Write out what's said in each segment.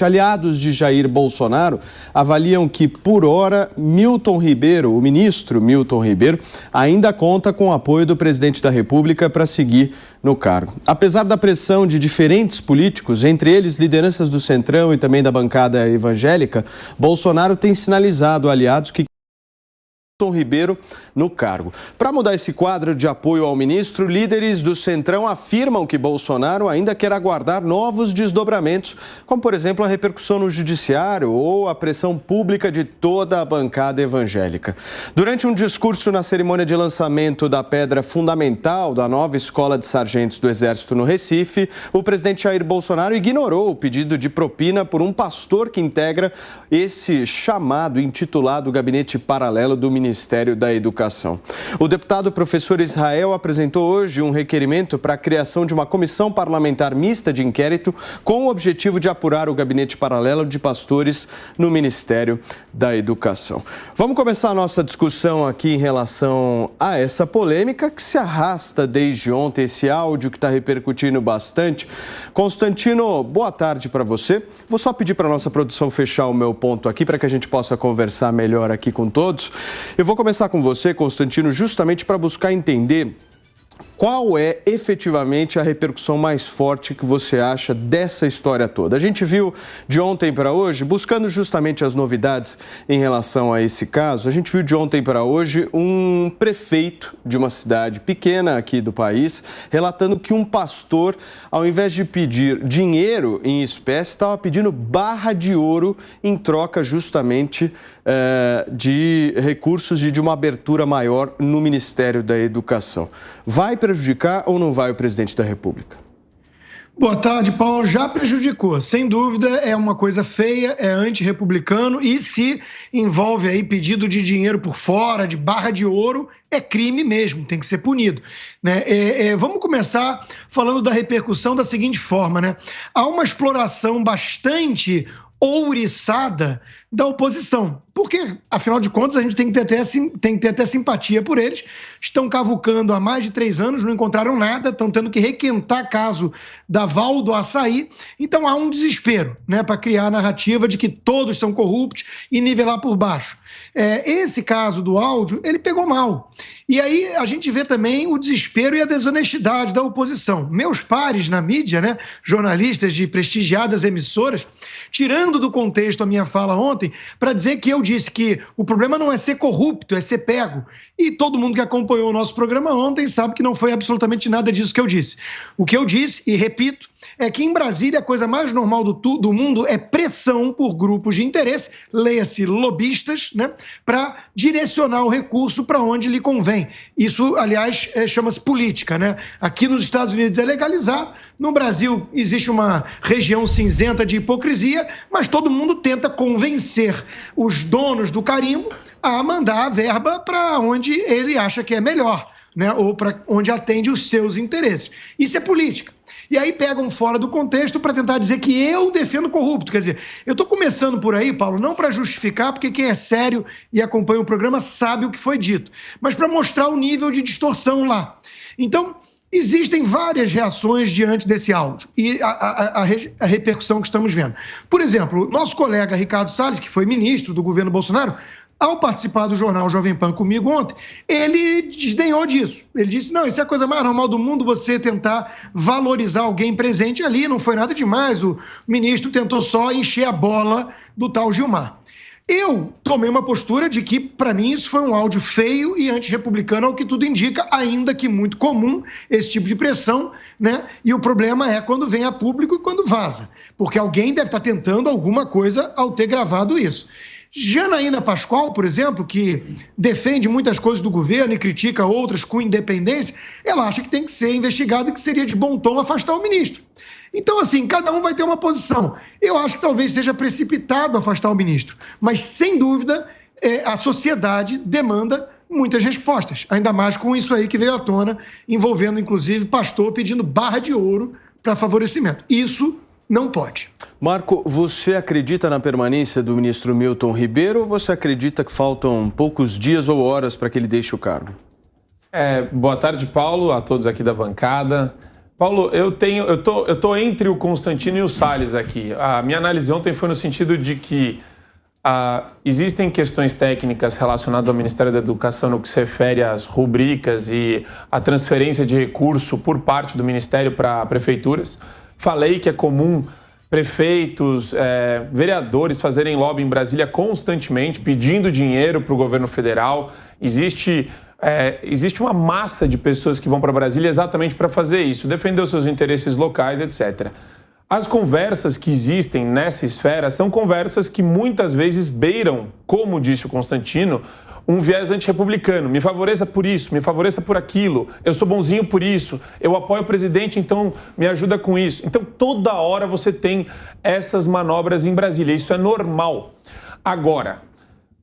Aliados de Jair Bolsonaro avaliam que, por hora, o ministro Milton Ribeiro, ainda conta com o apoio do presidente da República para seguir no cargo. Apesar da pressão de diferentes políticos, entre eles lideranças do Centrão e também da bancada evangélica, Bolsonaro tem sinalizado a aliados que Milton Ribeiro no cargo. Para mudar esse quadro de apoio ao ministro, líderes do Centrão afirmam que Bolsonaro ainda quer aguardar novos desdobramentos, como, por exemplo, a repercussão no judiciário ou a pressão pública de toda a bancada evangélica. Durante um discurso na cerimônia de lançamento da pedra fundamental da nova Escola de Sargentos do Exército no Recife, o presidente Jair Bolsonaro ignorou o pedido de propina por um pastor que integra esse chamado intitulado Gabinete Paralelo do Ministério da Educação. O deputado professor Israel apresentou hoje um requerimento para a criação de uma comissão parlamentar mista de inquérito com o objetivo de apurar o gabinete paralelo de pastores no Ministério da Educação. Vamos começar a nossa discussão aqui em relação a essa polêmica que se arrasta desde ontem, esse áudio que está repercutindo bastante. Constantino, boa tarde para você. Vou só pedir para a nossa produção fechar o meu ponto aqui para que a gente possa conversar melhor aqui com todos. Eu vou começar com você, Constantino, justamente para buscar entender qual é efetivamente a repercussão mais forte que você acha dessa história toda. A gente viu de ontem para hoje, buscando justamente as novidades em relação a esse caso, a gente viu de ontem para hoje um prefeito de uma cidade pequena aqui do país relatando que um pastor, ao invés de pedir dinheiro em espécie, estava pedindo barra de ouro em troca justamente de recursos e de uma abertura maior no Ministério da Educação. Vai prejudicar ou não vai o presidente da República? Boa tarde, Paulo. Já prejudicou. Sem dúvida, é uma coisa feia, é antirrepublicano e se envolve aí pedido de dinheiro por fora, de barra de ouro, é crime mesmo, tem que ser punido, né? Vamos começar falando da repercussão da seguinte forma, né? Há uma exploração bastante ouriçada da oposição, porque, afinal de contas, a gente tem que ter até simpatia por eles. Estão cavucando há mais de 3 anos, não encontraram nada, estão tendo que requentar caso da Val do Açaí. Então há um desespero, né, para criar a narrativa de que todos são corruptos e nivelar por baixo. Esse caso do áudio, ele pegou mal. E aí a gente vê também o desespero e a desonestidade da oposição. Meus pares na mídia, né, jornalistas de prestigiadas emissoras, tirando do contexto a minha fala ontem, para dizer que eu disse que o problema não é ser corrupto, é ser pego. E todo mundo que acompanhou o nosso programa ontem sabe que não foi absolutamente nada disso que eu disse. O que eu disse, e repito, é que em Brasília a coisa mais normal do mundo é pressão por grupos de interesse, leia-se lobistas, né, para direcionar o recurso para onde lhe convém. Isso, aliás, chama-se política, né? Aqui nos Estados Unidos é legalizado, no Brasil existe uma região cinzenta de hipocrisia, mas todo mundo tenta convencer os donos do carimbo a mandar a verba para onde ele acha que é melhor, né? Ou para onde atende os seus interesses. Isso é política. E aí pegam fora do contexto para tentar dizer que eu defendo corrupto. Quer dizer, eu estou começando por aí, Paulo, não para justificar, porque quem é sério e acompanha o programa sabe o que foi dito, mas para mostrar o nível de distorção lá. Então, existem várias reações diante desse áudio e a repercussão que estamos vendo. Por exemplo, nosso colega Ricardo Salles, que foi ministro do governo Bolsonaro, ao participar do jornal Jovem Pan comigo ontem, ele desdenhou disso. Ele disse, não, isso é a coisa mais normal do mundo, você tentar valorizar alguém presente ali, não foi nada demais, o ministro tentou só encher a bola do tal Gilmar. Eu tomei uma postura de que, para mim, isso foi um áudio feio e antirrepublicano, ao que tudo indica, ainda que muito comum esse tipo de pressão, né? E o problema é quando vem a público e quando vaza, porque alguém deve estar tentando alguma coisa ao ter gravado isso. Janaína Pascoal, por exemplo, que defende muitas coisas do governo e critica outras com independência, ela acha que tem que ser investigado e que seria de bom tom afastar o ministro. Então, assim, cada um vai ter uma posição. Eu acho que talvez seja precipitado afastar o ministro, mas, sem dúvida, a sociedade demanda muitas respostas, ainda mais com isso aí que veio à tona, envolvendo, inclusive, pastor pedindo barra de ouro para favorecimento. Isso não pode. Marco, você acredita na permanência do ministro Milton Ribeiro ou você acredita que faltam poucos dias ou horas para que ele deixe o cargo? Boa tarde, Paulo, a todos aqui da bancada. Paulo, eu tô entre o Constantino e o Salles aqui. A minha análise ontem foi no sentido de que existem questões técnicas relacionadas ao Ministério da Educação no que se refere às rubricas e à transferência de recurso por parte do Ministério para prefeituras. Falei que é comum prefeitos, vereadores fazerem lobby em Brasília constantemente, pedindo dinheiro para o governo federal. Existe uma massa de pessoas que vão para Brasília exatamente para fazer isso, defender os seus interesses locais, etc. As conversas que existem nessa esfera são conversas que muitas vezes beiram, como disse o Constantino, um viés antirrepublicano. Me favoreça por isso, me favoreça por aquilo, eu sou bonzinho por isso, eu apoio o presidente, então me ajuda com isso. Então toda hora você tem essas manobras em Brasília, isso é normal. Agora,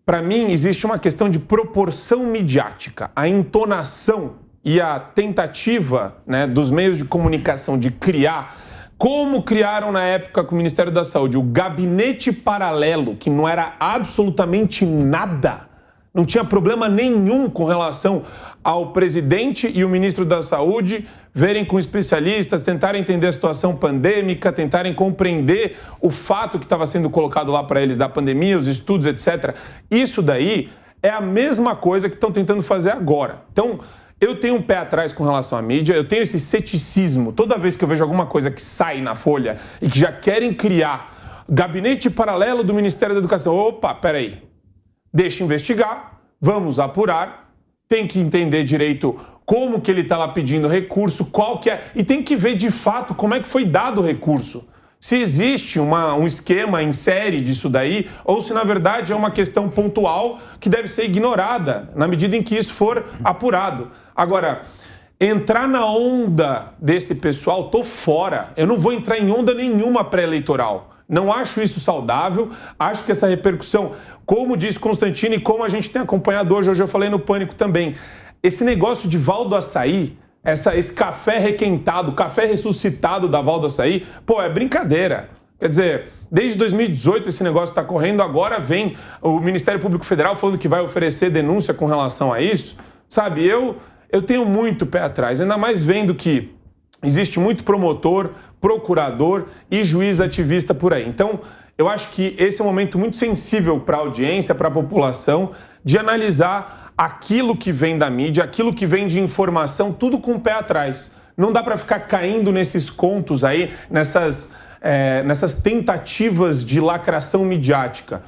para mim existe uma questão de proporção midiática, a entonação e a tentativa, né, dos meios de comunicação de criar, como criaram na época com o Ministério da Saúde, o gabinete paralelo, que não era absolutamente nada, não tinha problema nenhum com relação ao presidente e o ministro da Saúde verem com especialistas, tentarem entender a situação pandêmica, tentarem compreender o fato que estava sendo colocado lá para eles da pandemia, os estudos, etc. Isso daí é a mesma coisa que estão tentando fazer agora. Então, eu tenho um pé atrás com relação à mídia, eu tenho esse ceticismo. Toda vez que eu vejo alguma coisa que sai na Folha e que já querem criar gabinete paralelo do Ministério da Educação. Opa, peraí. Deixa investigar, vamos apurar, tem que entender direito como que ele está lá pedindo recurso, qual que é... E tem que ver de fato como é que foi dado o recurso. Se existe um esquema em série disso daí, ou se na verdade é uma questão pontual que deve ser ignorada, na medida em que isso for apurado. Agora, entrar na onda desse pessoal, tô fora. Eu não vou entrar em onda nenhuma pré-eleitoral. Não acho isso saudável, acho que essa repercussão, como disse Constantino e como a gente tem acompanhado hoje eu falei no Pânico também, esse negócio de Valdo Açaí, esse café requentado, café ressuscitado da Valdo Açaí, pô, é brincadeira. Quer dizer, desde 2018 esse negócio está correndo, agora vem o Ministério Público Federal falando que vai oferecer denúncia com relação a isso. Sabe, eu tenho muito pé atrás, ainda mais vendo que existe muito promotor, procurador e juiz ativista por aí. Então, eu acho que esse é um momento muito sensível para a audiência, para a população, de analisar aquilo que vem da mídia, aquilo que vem de informação, tudo com o pé atrás. Não dá para ficar caindo nesses contos aí, nessas tentativas de lacração midiática.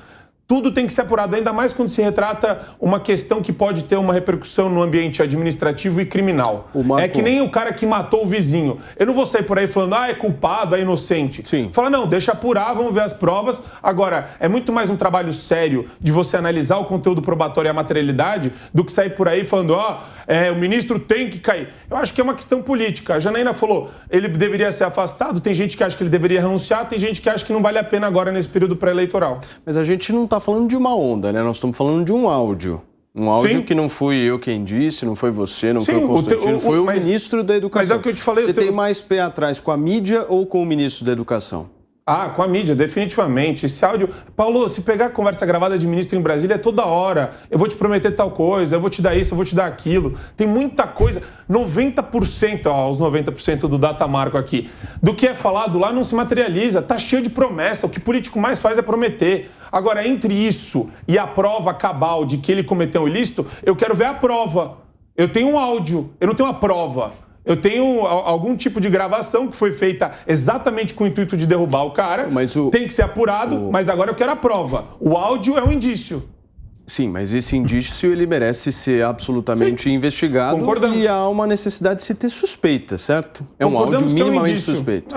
Tudo tem que ser apurado, ainda mais quando se retrata uma questão que pode ter uma repercussão no ambiente administrativo e criminal. É que nem o cara que matou o vizinho. Eu não vou sair por aí falando, é culpado, é inocente. Sim. Fala, não, deixa apurar, vamos ver as provas. Agora, é muito mais um trabalho sério de você analisar o conteúdo probatório e a materialidade do que sair por aí falando, o ministro tem que cair. Eu acho que é uma questão política. A Janaína falou, ele deveria ser afastado, tem gente que acha que ele deveria renunciar, tem gente que acha que não vale a pena agora nesse período pré-eleitoral. Mas a gente não está falando de uma onda, né? Nós estamos falando de um áudio. Um áudio que não fui eu quem disse, não foi você, não foi o Constantino, foi o ministro da Educação. Mas é o que eu te falei. Você tem mais pé atrás com a mídia ou com o ministro da Educação? Com a mídia, definitivamente. Esse áudio... Paulo, se pegar a conversa gravada de ministro em Brasília é toda hora. Eu vou te prometer tal coisa, eu vou te dar isso, eu vou te dar aquilo. Tem muita coisa. 90%, os 90% do datamarco aqui, do que é falado lá não se materializa. Tá cheio de promessa. O que o político mais faz é prometer. Agora, entre isso e a prova cabal de que ele cometeu um ilícito, eu quero ver a prova. Eu tenho um áudio, eu não tenho uma prova. Eu tenho algum tipo de gravação que foi feita exatamente com o intuito de derrubar o cara. Tem que ser apurado, mas agora eu quero a prova. O áudio é um indício. Sim, mas esse indício ele merece ser absolutamente investigado. Concordamos. E há uma necessidade de se ter suspeita, certo? É um áudio minimamente suspeito.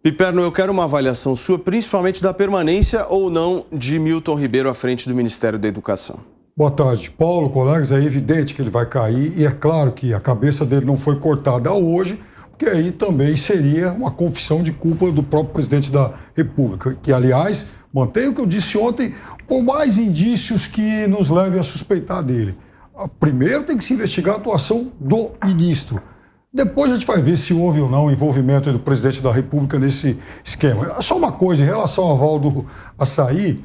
Piperno, eu quero uma avaliação sua, principalmente da permanência ou não de Milton Ribeiro à frente do Ministério da Educação. Boa tarde, Paulo, colegas. É evidente que ele vai cair e é claro que a cabeça dele não foi cortada hoje, porque aí também seria uma confissão de culpa do próprio presidente da República, que, aliás, mantenho o que eu disse ontem, por mais indícios que nos levem a suspeitar dele. Primeiro tem que se investigar a atuação do ministro. Depois a gente vai ver se houve ou não o envolvimento do presidente da República nesse esquema. Só uma coisa, em relação ao Valdo Açaí,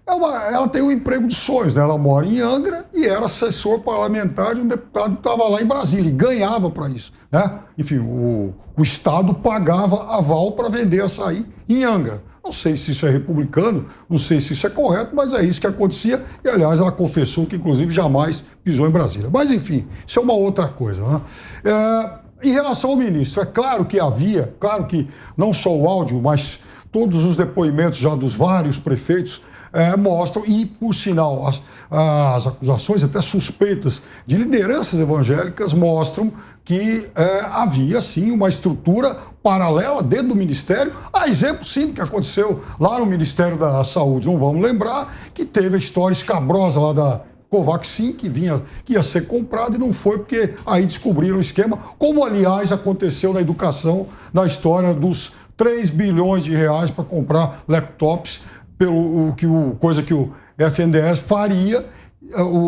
ela tem um emprego de sonhos, né? Ela mora em Angra e era assessor parlamentar de um deputado que estava lá em Brasília e ganhava para isso, né? Enfim, o Estado pagava aval para vender açaí em Angra. Não sei se isso é republicano, não sei se isso é correto, mas é isso que acontecia. E, aliás, ela confessou que, inclusive, jamais pisou em Brasília. Mas, enfim, isso é uma outra coisa, né? Em relação ao ministro, é claro que havia, claro que não só o áudio, mas todos os depoimentos já dos vários prefeitos mostram, e, por sinal, as acusações, até suspeitas de lideranças evangélicas, mostram que havia, sim, uma estrutura paralela dentro do Ministério, a exemplo, sim, do que aconteceu lá no Ministério da Saúde. Não vamos lembrar que teve a história escabrosa lá da Covaxin, que ia ser comprado e não foi, porque aí descobriram o esquema, como, aliás, aconteceu na educação, na história dos 3 bilhões de reais para comprar laptops, coisa que o FNDES faria.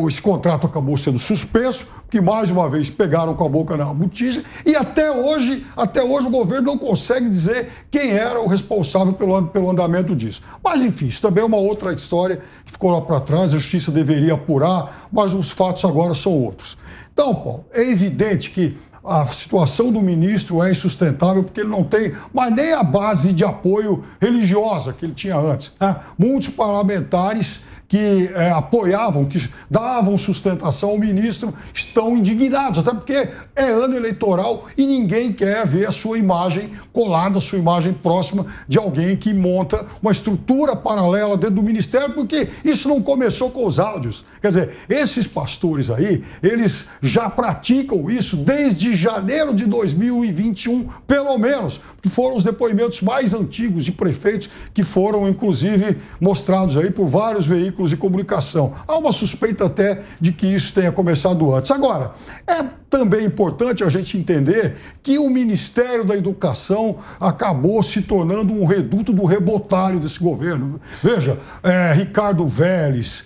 Esse contrato acabou sendo suspenso, porque mais uma vez pegaram com a boca na botija, e até hoje o governo não consegue dizer quem era o responsável pelo andamento disso. Mas enfim, isso também é uma outra história que ficou lá para trás, a justiça deveria apurar, mas os fatos agora são outros. Então, Paulo, é evidente que a situação do ministro é insustentável porque ele não tem mais nem a base de apoio religiosa que ele tinha antes, né? Muitos parlamentares que apoiavam, que davam sustentação ao ministro, estão indignados, até porque é ano eleitoral e ninguém quer ver a sua imagem colada, a sua imagem próxima de alguém que monta uma estrutura paralela dentro do ministério, porque isso não começou com os áudios. Quer dizer, esses pastores aí, eles já praticam isso desde janeiro de 2021, pelo menos, que foram os depoimentos mais antigos de prefeitos que foram, inclusive, mostrados aí por vários veículos de comunicação. Há uma suspeita até de que isso tenha começado antes. Agora, é também importante a gente entender que o Ministério da Educação acabou se tornando um reduto do rebotalho desse governo. Veja, Ricardo Vélez,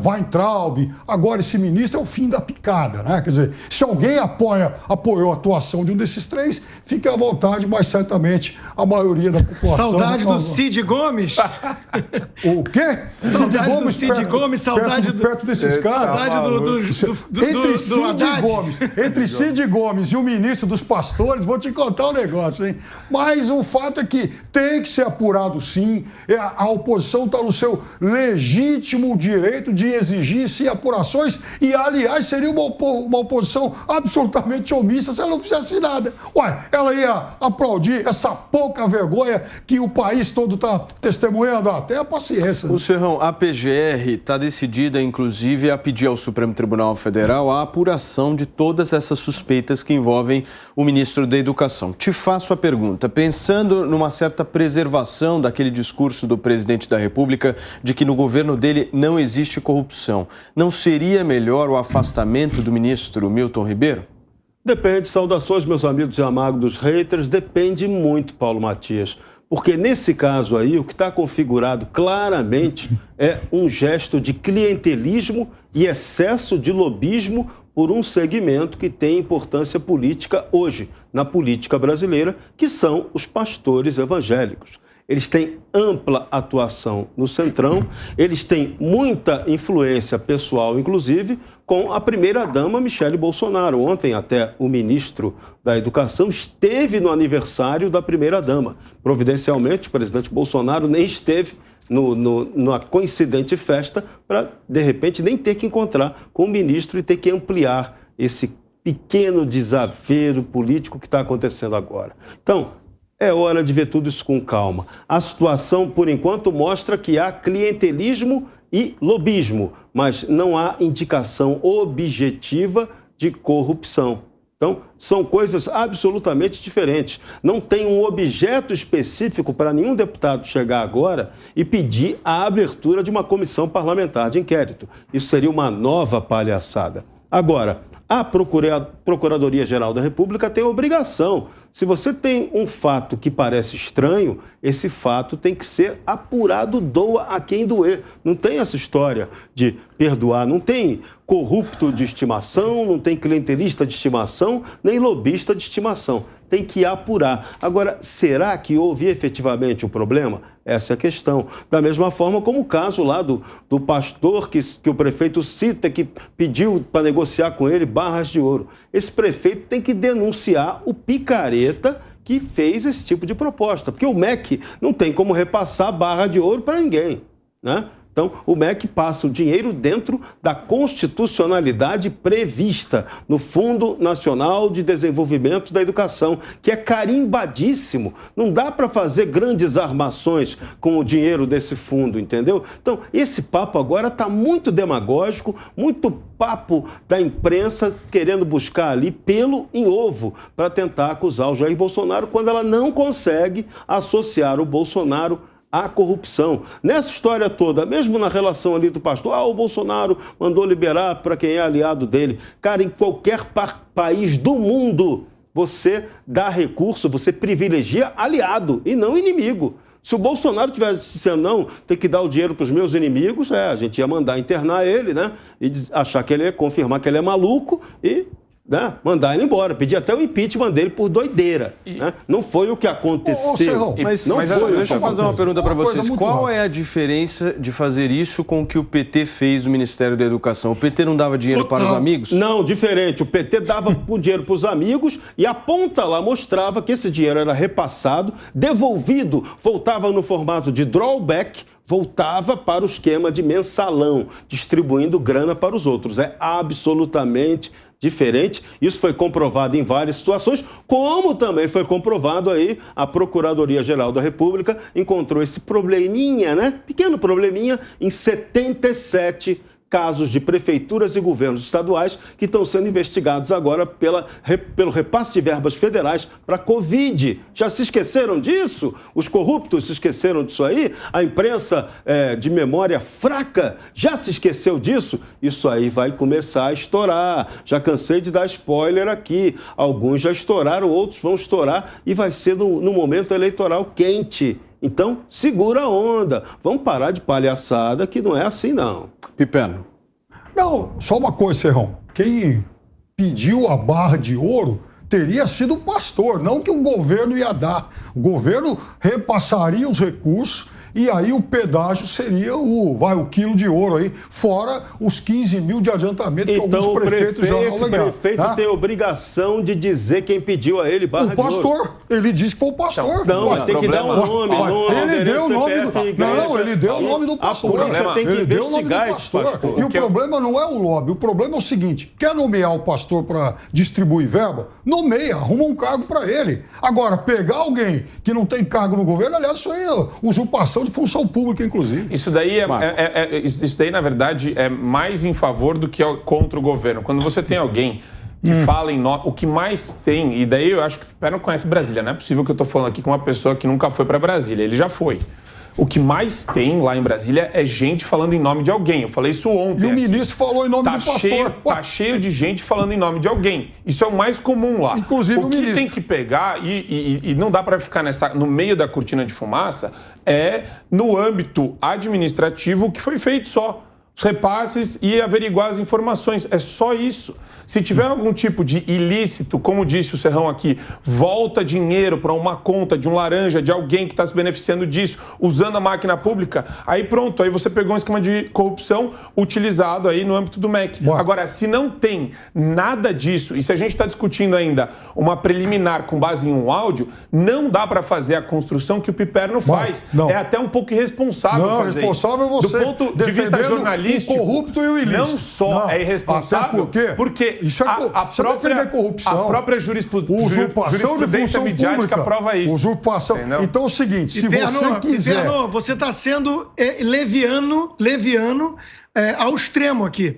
Weintraub, agora esse ministro é o fim da picada, né? Quer dizer, se alguém apoiou a atuação de um desses três, fique à vontade, mas certamente a maioria da população... Saudade do Cid Gomes? O quê? Saudade do Cid Gomes, saudade perto desses caras. Entre Cid Gomes e o ministro dos pastores, vou te contar um negócio, hein? Mas o fato é que tem que ser apurado, sim. A oposição está no seu legítimo direito de exigir, sim, apurações, e, aliás, seria uma oposição absolutamente omissa se ela não fizesse nada. Ué, ela ia aplaudir essa pouca vergonha que o país todo está testemunhando. Até a paciência. O Serrão, a PGR está decidida, inclusive, a pedir ao Supremo Tribunal Federal a apuração de todas essas suspeitas que envolvem o ministro da Educação. Te faço a pergunta, pensando numa certa preservação daquele discurso do presidente da República de que no governo dele não existe corrupção, não seria melhor o afastamento do ministro Milton Ribeiro? Depende, saudações, meus amigos e amados dos haters, depende muito, Paulo Matias. Porque nesse caso aí, o que está configurado claramente é um gesto de clientelismo e excesso de lobismo por um segmento que tem importância política hoje, na política brasileira, que são os pastores evangélicos. Eles têm ampla atuação no Centrão, eles têm muita influência pessoal, inclusive, com a primeira-dama Michele Bolsonaro. Ontem, até o ministro da Educação esteve no aniversário da primeira-dama. Providencialmente, o presidente Bolsonaro nem esteve na coincidente festa para, de repente, nem ter que encontrar com o ministro e ter que ampliar esse pequeno desaveiro político que está acontecendo agora. Então, é hora de ver tudo isso com calma. A situação, por enquanto, mostra que há clientelismo e lobismo, mas não há indicação objetiva de corrupção. Então, são coisas absolutamente diferentes. Não tem um objeto específico para nenhum deputado chegar agora e pedir a abertura de uma comissão parlamentar de inquérito. Isso seria uma nova palhaçada. Agora, a Procuradoria-Geral da República tem a obrigação, Se você tem um fato que parece estranho, esse fato tem que ser apurado, doa a quem doer. Não tem essa história de perdoar, não tem corrupto de estimação, não tem clientelista de estimação, nem lobista de estimação. Tem que apurar. Agora, será que houve efetivamente um problema? Essa é a questão. Da mesma forma como o caso lá do pastor que o prefeito cita, que pediu para negociar com ele barras de ouro. Esse prefeito tem que denunciar o picareta que fez esse tipo de proposta. Porque o MEC não tem como repassar barra de ouro para ninguém, né? Então, o MEC passa o dinheiro dentro da constitucionalidade prevista no Fundo Nacional de Desenvolvimento da Educação, que é carimbadíssimo. Não dá para fazer grandes armações com o dinheiro desse fundo, entendeu? Então, esse papo agora está muito demagógico, muito papo da imprensa querendo buscar ali pelo em ovo para tentar acusar o Jair Bolsonaro quando ela não consegue associar o Bolsonaro à corrupção. Nessa história toda, mesmo na relação ali do pastor, o Bolsonaro mandou liberar para quem é aliado dele. Cara, em qualquer país do mundo, você dá recurso, você privilegia aliado e não inimigo. Se o Bolsonaro tivesse dizendo, não, tem que dar o dinheiro para os meus inimigos, a gente ia mandar internar ele, né? E achar que ele ia confirmar que ele é maluco e... né? Mandar ele embora, pedir até o impeachment dele por doideira. Né? Não foi o que aconteceu. Mas deixa eu fazer uma pergunta para vocês. Qual é a diferença de fazer isso com o que o PT fez no Ministério da Educação? O PT não dava dinheiro para os amigos? Não, diferente. O PT dava o dinheiro para os amigos e a ponta lá mostrava que esse dinheiro era repassado, devolvido, voltava no formato de drawback, voltava para o esquema de mensalão, distribuindo grana para os outros. É absolutamente diferente. Isso foi comprovado em várias situações, como também foi comprovado aí, a Procuradoria-Geral da República encontrou esse probleminha, né? Pequeno probleminha, em 77 casos de prefeituras e governos estaduais que estão sendo investigados agora pelo repasse de verbas federais para a Covid. Já se esqueceram disso? Os corruptos se esqueceram disso aí? A imprensa de memória fraca já se esqueceu disso? Isso aí vai começar a estourar. Já cansei de dar spoiler aqui. Alguns já estouraram, outros vão estourar e vai ser no momento eleitoral quente. Então, segura a onda. Vamos parar de palhaçada, que não é assim, não. Piperno. Não, só uma coisa, Serrão. Quem pediu a barra de ouro teria sido o pastor, não que o governo ia dar. O governo repassaria os recursos e aí o pedágio seria o quilo de ouro aí, fora os 15 mil de adiantamento que alguns prefeitos já alegaram. O prefeito tem obrigação de dizer quem pediu a ele barra de ouro. O pastor, ele disse que foi o pastor. Não, tem que dar um nome. Ele deu o nome do... Não, ele deu o nome do pastor. Ele deu o nome do pastor. E o problema não é o lobby, o problema é o seguinte, quer nomear o pastor para distribuir verba? Nomeia, arruma um cargo para ele. Agora, pegar alguém que não tem cargo no governo, aliás, isso aí é usurpação de função pública, inclusive. Isso daí, isso daí, na verdade, é mais em favor do que contra o governo. Quando você tem alguém que fala em nome... O que mais tem, e daí eu acho que o Pé não conhece Brasília, não é possível que eu estou falando aqui com uma pessoa que nunca foi para Brasília, ele já foi. O que mais tem lá em Brasília é gente falando em nome de alguém. Eu falei isso ontem. E o ministro falou em nome do pastor. Tá cheio de gente falando em nome de alguém. Isso é o mais comum lá. Inclusive o ministro. O que tem que pegar, e não dá para ficar no meio da cortina de fumaça, é no âmbito administrativo o que foi feito só. Os repasses e averiguar as informações. É só isso. Se tiver algum tipo de ilícito, como disse o Serrão aqui, volta dinheiro para uma conta de um laranja, de alguém que está se beneficiando disso, usando a máquina pública, aí pronto, aí você pegou um esquema de corrupção utilizado aí no âmbito do MEC. Boa. Agora, se não tem nada disso, e se a gente está discutindo ainda uma preliminar com base em um áudio, não dá para fazer a construção que o Piperno faz. Não. É até um pouco irresponsável fazer irresponsável é você do ponto de vista jornalístico, o corrupto e o ilícito. Não só é irresponsável, porque isso é corrupção. A própria jurisprudência midiática prova isso. Usurpação. Entendeu? Então é o seguinte, se você quiser... você está sendo leviano ao extremo aqui.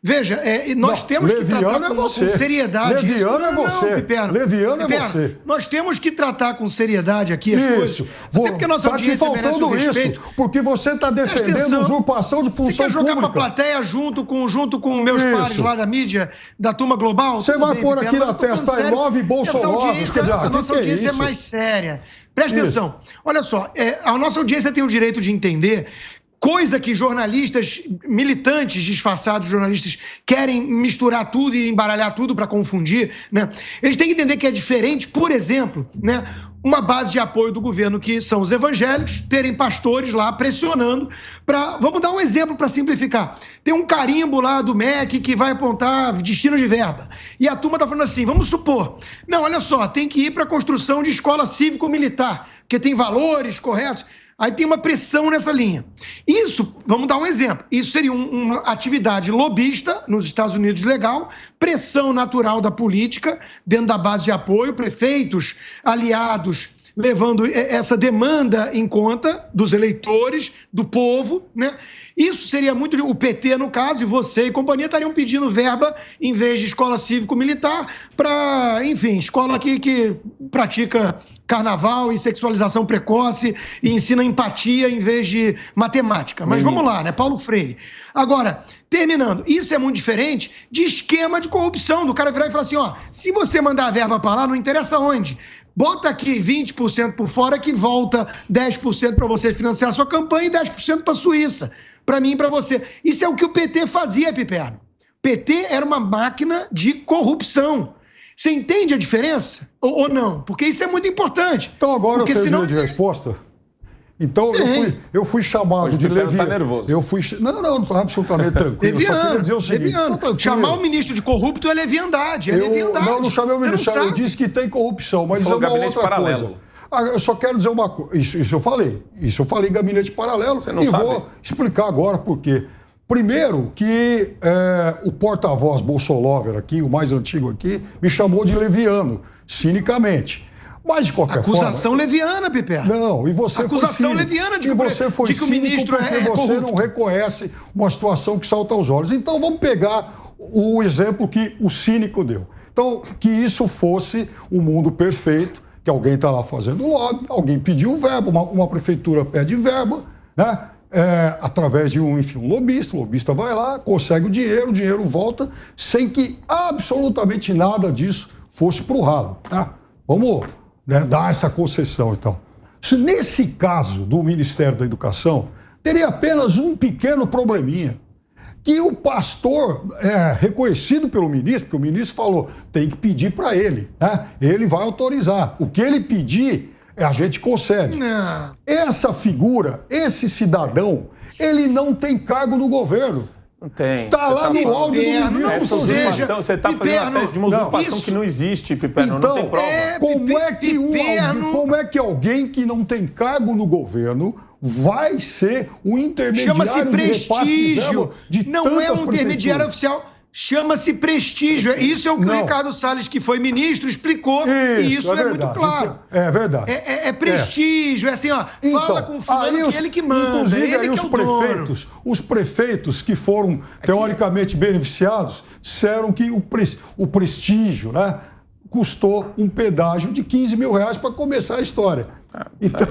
Veja, nós temos que tratar com seriedade... Leviano é você. Leviano é você. Nós temos que tratar com seriedade aqui as coisas. Até porque a nossa audiência merece o respeito. Porque você está defendendo usurpação de função pública. Você quer jogar para a plateia junto com meus pares lá da mídia, da turma global? Você vai pôr aqui na testa I love Bolsonaro. A nossa audiência é mais séria. Presta atenção. Olha só, a nossa audiência tem o direito de entender... Coisa que jornalistas, militantes disfarçados, jornalistas, querem misturar tudo e embaralhar tudo para confundir, né? Eles têm que entender que é diferente, por exemplo, né, uma base de apoio do governo, que são os evangélicos, terem pastores lá pressionando para... Vamos dar um exemplo para simplificar. Tem um carimbo lá do MEC que vai apontar destino de verba. E a turma está falando assim, vamos supor, não, olha só, tem que ir para a construção de escola cívico-militar, porque tem valores corretos. Aí tem uma pressão nessa linha. Isso, vamos dar um exemplo, isso seria uma atividade lobista nos Estados Unidos legal, pressão natural da política dentro da base de apoio, prefeitos, aliados, levando essa demanda em conta dos eleitores, do povo, né? Isso seria muito... O PT, no caso, e você e companhia estariam pedindo verba em vez de escola cívico-militar para, enfim, escola que pratica carnaval e sexualização precoce e ensina empatia em vez de matemática. Mas vamos lá, né? Paulo Freire. Agora, terminando, isso é muito diferente de esquema de corrupção, do cara virar e falar assim, ó, se você mandar a verba para lá, não interessa onde, bota aqui 20% por fora que volta 10% para você financiar a sua campanha e 10% para a Suíça, para mim e para você. Isso é o que o PT fazia, Piperno. PT era uma máquina de corrupção. Você entende a diferença ou não? Porque isso é muito importante. Então agora eu tenho direito de resposta? Então eu fui chamado hoje de leviano. Tá nervoso. Não estou absolutamente tranquilo. Leviano, eu só queria dizer o seguinte, chamar o ministro de corrupto é leviandade. Não chamei o ministro, eu disse que tem corrupção, mas é uma outra coisa. Eu só quero dizer uma coisa, isso eu falei gabinete paralelo e vou explicar agora por quê. Primeiro que o porta-voz Bolsolover aqui, o mais antigo aqui, me chamou de leviano, cinicamente. Mas, de qualquer acusação leviana, Piper. Não, e você acusação foi leviana de que o ministro porque você não reconhece uma situação que salta aos olhos. Então, vamos pegar o exemplo que o cínico deu. Então, que isso fosse um mundo perfeito, que alguém está lá fazendo lobby, alguém pediu verba, uma prefeitura pede verba, né? Através de um lobista, o lobista vai lá, consegue o dinheiro volta, sem que absolutamente nada disso fosse para o ralo. Tá? Vamos... dar essa concessão, então. Nesse caso do Ministério da Educação, teria apenas um pequeno probleminha, que o pastor, reconhecido pelo ministro, porque o ministro falou, tem que pedir para ele, né? Ele vai autorizar. O que ele pedir, a gente concede. Não. Essa figura, esse cidadão, ele não tem cargo no governo. Não tem. Está lá no áudio do ministro. Você está fazendo a tese de uma usurpação que não existe, Piperno, então, não tem prova. Como é que alguém que não tem cargo no governo vai ser o intermediário de repasse de verba de tantas não é um intermediário oficial. Chama-se prestígio. Isso é o que o Ricardo Salles, que foi ministro, explicou. E isso é muito claro. É verdade. É prestígio. É assim, ó. Então, fala com o fulano que ele que manda. Inclusive, ele aí os prefeitos que foram teoricamente beneficiados disseram que o prestígio, né, custou um pedágio de R$15 mil para começar a história. Então,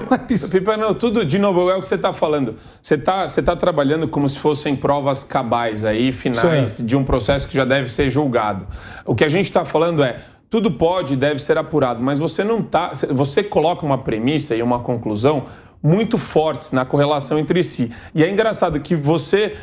Piperno, tudo, de novo, é o que você está falando. Você tá trabalhando como se fossem provas cabais aí, finais de um processo que já deve ser julgado. O que a gente está falando é, tudo pode e deve ser apurado, mas você não tá. Você coloca uma premissa e uma conclusão muito fortes na correlação entre si. E é engraçado que você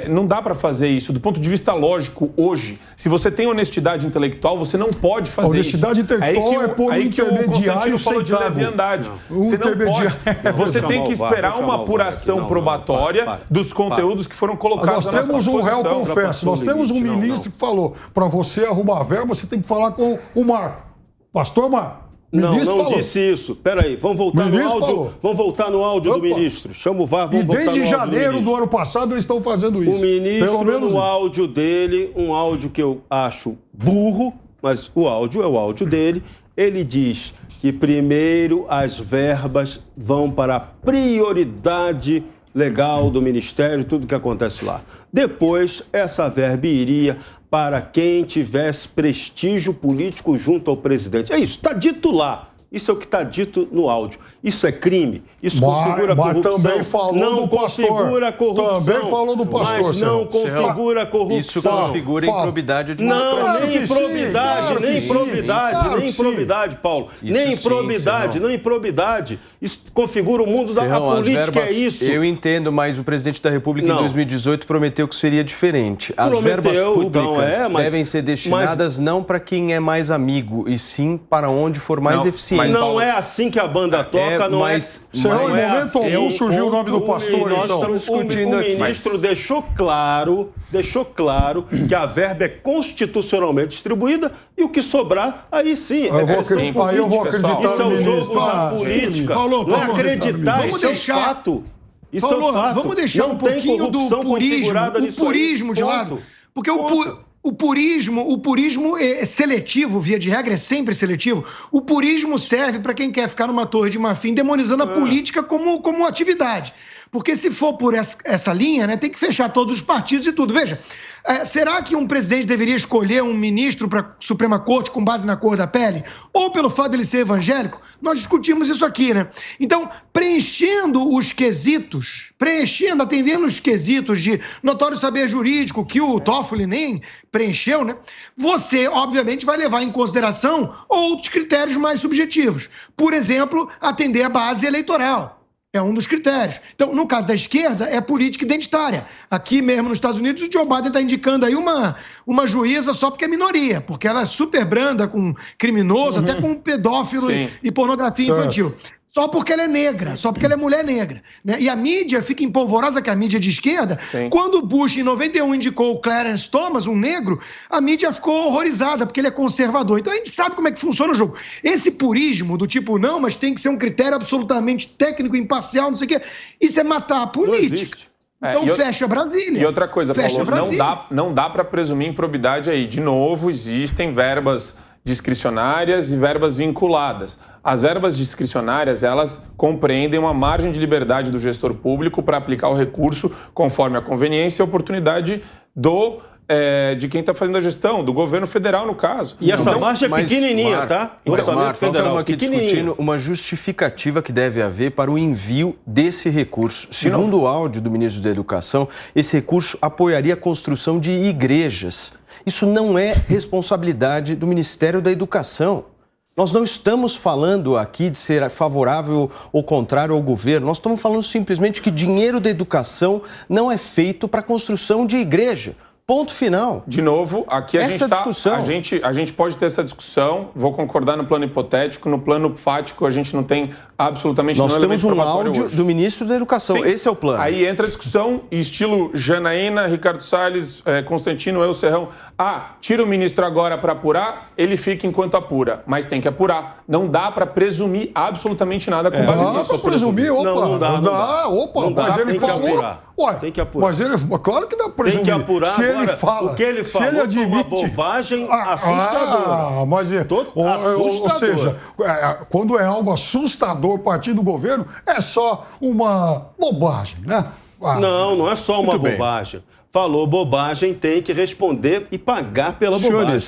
não dá para fazer isso do ponto de vista lógico hoje. Se você tem honestidade intelectual, você não pode fazer isso. Honestidade intelectual é por um intermediário falou de leviandade. Você não pode. Você tem que esperar uma apuração probatória dos conteúdos que foram colocados na nossa exposição. Nós temos um réu confesso. Nós temos um ministro que falou, para você arrumar verba, você tem que falar com o Marco. Pastor Marco. Não disse isso. Peraí, vamos voltar no áudio. Vamos voltar no áudio do ministro. Chama o VAR, vamos voltar no áudio. E desde janeiro do ano passado eles estão fazendo isso. O ministro, no áudio dele, um áudio que eu acho burro, mas o áudio é o áudio dele, ele diz que primeiro as verbas vão para a prioridade legal do Ministério, tudo que acontece lá. Depois, essa verba iria para quem tivesse prestígio político junto ao presidente. É isso, está dito lá. Isso é o que está dito no áudio. Isso é crime. Isso configura corrupção. Mas também falou não do pastor. Configura corrupção. Também falou do pastor. Mas não configura corrupção. Isso configura improbidade administrativa. Não, nem improbidade, nem improbidade, nem improbidade, Paulo. Nem improbidade, nem improbidade. Isso configura o mundo da política, é isso. Eu entendo, mas o presidente da República em 2018 prometeu que seria diferente. As verbas públicas devem ser destinadas não para quem é mais amigo, e sim para onde for mais eficiente. Mas não é assim que a banda toca, não é. Senhor, em momento algum surgiu o nome do pastor, nós estamos discutindo aqui. O ministro deixou claro que a verba é constitucionalmente distribuída e o que sobrar, aí sim. Eu vou acreditar isso é o jogo da política. Não é acreditar, isso é fato. Isso é um fato. Vamos deixar um pouquinho do purismo de lado. Porque o purismo é seletivo, via de regra, é sempre seletivo. O purismo serve para quem quer ficar numa torre de marfim demonizando a política como atividade. Porque se for por essa linha, né, tem que fechar todos os partidos e tudo. Veja, será que um presidente deveria escolher um ministro para a Suprema Corte com base na cor da pele? Ou pelo fato dele ser evangélico? Nós discutimos isso aqui, né? Então, atendendo os quesitos de notório saber jurídico que o Toffoli nem preencheu, né? Você, obviamente, vai levar em consideração outros critérios mais subjetivos. Por exemplo, atender a base eleitoral. É um dos critérios. Então, no caso da esquerda, é política identitária. Aqui mesmo nos Estados Unidos, o Joe Biden está indicando aí uma juíza só porque é minoria, porque ela é super branda com criminoso, até com pedófilo e pornografia infantil. Só porque ela é negra, só porque ela é mulher negra. Né? E a mídia fica empolvorosa, que é a mídia de esquerda. Quando o Bush, em 91, indicou o Clarence Thomas, um negro, a mídia ficou horrorizada, porque ele é conservador. Então a gente sabe como é que funciona o jogo. Esse purismo do tipo, não, mas tem que ser um critério absolutamente técnico, imparcial, não sei o quê, isso é matar a política. Então fecha Brasília. E outra coisa, Paulo, não dá para presumir improbidade aí. De novo, existem verbas discricionárias e verbas vinculadas. As verbas discricionárias, elas compreendem uma margem de liberdade do gestor público para aplicar o recurso conforme a conveniência e a oportunidade de quem está fazendo a gestão, do governo federal, no caso. E essa margem é pequenininha, tá? Orçamento federal. Nós estamos aqui discutindo uma justificativa que deve haver para o envio desse recurso. Segundo o áudio do ministro da Educação, esse recurso apoiaria a construção de igrejas. Isso não é responsabilidade do Ministério da Educação. Nós não estamos falando aqui de ser favorável ou contrário ao governo. Nós estamos falando simplesmente que dinheiro da educação não é feito para a construção de igreja. Ponto final. De novo, aqui a gente pode ter essa discussão, vou concordar no plano hipotético, no plano fático a gente não tem absolutamente nenhum elemento probatório. Nós temos um áudio do ministro da Educação, esse é o plano. Aí entra a discussão, estilo Janaína, Ricardo Salles, Constantino, El Serrão. Tira o ministro agora para apurar, ele fica enquanto apura, mas tem que apurar. Não dá para presumir absolutamente nada com base nisso. Não dá para presumir, não dá. Mas ele falou... Tem que apurar. Mas ele, claro que dá para presumir. Tem que apurar. Se ele fala, o que ele falou ele admite, foi uma bobagem assustadora. Mas ou seja, quando é algo assustador partir do governo, é só uma bobagem, né? Não é só uma bobagem. Falou bobagem, tem que responder e pagar pela bobagem.